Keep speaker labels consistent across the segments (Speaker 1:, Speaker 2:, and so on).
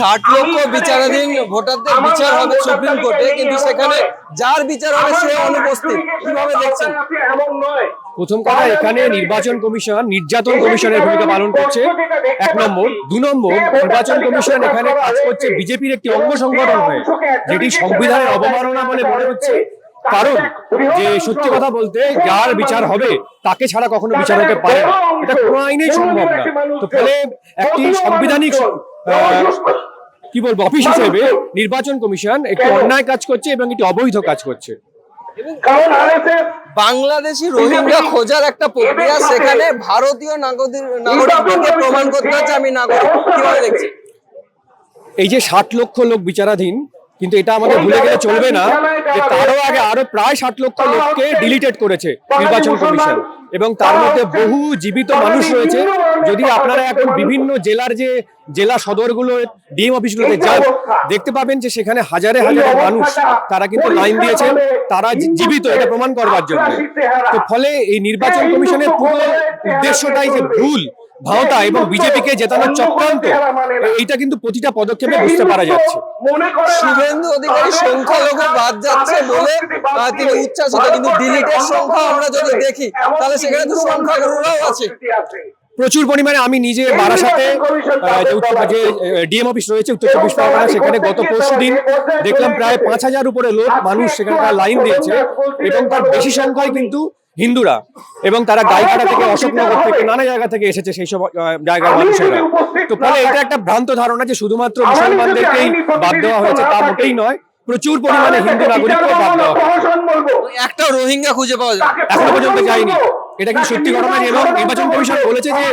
Speaker 1: 60 লক্ষ বিচারাধীন ভোটারদের বিচার হবে সুপ্রিম কোর্টে, কিন্তু সেখানে যার বিচার হবে সে অনুপস্থিত। কিভাবে দেখছেন?
Speaker 2: প্রথম কথা, এখানে নির্বাচন কমিশন নির্যাতন কমিশনের ভূমিকা পালন করছে, 1 নম্বর। 2 নম্বর, নির্বাচন কমিশন এখানে কাজ করছে বিজেপির একটি অঙ্গ সংগঠন হয়ে, যেটি সংবিধানের অবমাননা বলে মনে হচ্ছে। কারণ যে সত্যি কথা বলতে, যার বিচার হবে তাকে ছাড়া কখনো বিচার হতে পারে না, এটা কোনো আইনেই সম্ভব না। তো ফলে একটি সাংবিধানিক কি বলবো অফিস হিসেবে নির্বাচন কমিশন একটি অন্যায় কাজ করছে এবং একটি অবৈধ কাজ করছে।
Speaker 1: বাংলাদেশি রোহিঙ্গা খোঁজার একটা প্রক্রিয়া, সেখানে ভারতীয় নাগরিকদেরকে প্রমাণ করতে হচ্ছে আমি নাগরিক। কিভাবে দেখছি?
Speaker 2: এই যে 60 লক্ষ লোক বিচারাধীন, কিন্তু এটা আমাদের ভুলে গেলে চলবে না যে তারও আগে আরো প্রায় 60 লক্ষ লোককে ডিলিটেড করেছে নির্বাচন কমিশন, এবং তার মধ্যে বহু জীবিত মানুষ রয়েছে। যদি আপনারা এখন বিভিন্ন জেলার যে জেলা সদরগুলো ডিএম অফিসগুলোতে যান, দেখতে পাবেন যে সেখানে হাজারে হাজারে মানুষ তারা কিন্তু লাইন দিয়েছেন, তারা জীবিত, এটা প্রমাণ করবার জন্য। তো ফলে এই নির্বাচন কমিশনের পুরো উদ্দেশ্যটাই যে ভুল, ভাওতা এবং বিজেপিকে জেতানোর চক্রান্ত, এইটা কিন্তু প্রতিটা পদক্ষেপে বুঝতে পারা যাচ্ছে।
Speaker 1: শুভেন্দু অধিকারী সংখ্যালঘু বাদ যাচ্ছে বলে তিনি উচ্ছ্বাসিত, কিন্তু ডিলিটের সংখ্যা আমরা যদি দেখি তাহলে সেখানে তো সংখ্যালঘুরাও আছে
Speaker 2: প্রচুর পরিমাণে। আমি নিজে বারাসাতে যে ডিএম অফিস রয়েছে উত্তর 24 পরগনা, সেখানে গত পরশুদিন দেখলাম প্রায় 5000 উপরে লোক মানুষ সেখানকার লাইন দিয়েছে, এবং তার বেশি সংখ্যায় কিন্তু হিন্দুরা, এবং তারা গাইঘাটা থেকে, অশোকনগর থেকে, নানা জায়গা থেকে এসেছে সেই সব জায়গার মানুষেরা। তো ফলে এটা একটা ভ্রান্ত ধারণা যে শুধুমাত্র মুসলমানদেরকেই বাদ দেওয়া হয়েছে, তা মোটেই নয়। প্রচুর পরিমাণে হিন্দু নাগরিককে বাদ দেওয়া হয়েছে।
Speaker 1: একটা রোহিঙ্গা খুঁজে পাওয়া যায়
Speaker 2: এখনো পর্যন্ত যায়নি। এটা কি সত্যি ঘটনা? এবং নির্বাচন কমিশন বলেছে যে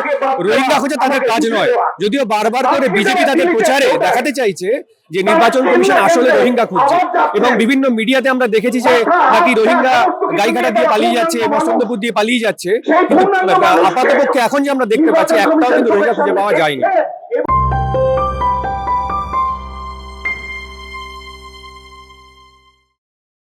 Speaker 2: রোহিঙ্গা খোঁজা তাদের কাজ নয়, যদিও বারবার করে বিজেপি তাদের প্রচারে দেখাতে চাইছে যে নির্বাচন কমিশন আসলে রোহিঙ্গা খুঁজছে, এবং বিভিন্ন মিডিয়াতে আমরা দেখেছি যে নাকি রোহিঙ্গা গাইঘাটা দিয়ে পালিয়ে যাচ্ছে, মস্তন্দপুর দিয়ে পালিয়ে যাচ্ছে, কিন্তু আপাতপক্ষে এখন যে আমরা দেখতে পাচ্ছি একটাও কিন্তু রোহিঙ্গা খুঁজে পাওয়া যায়নি।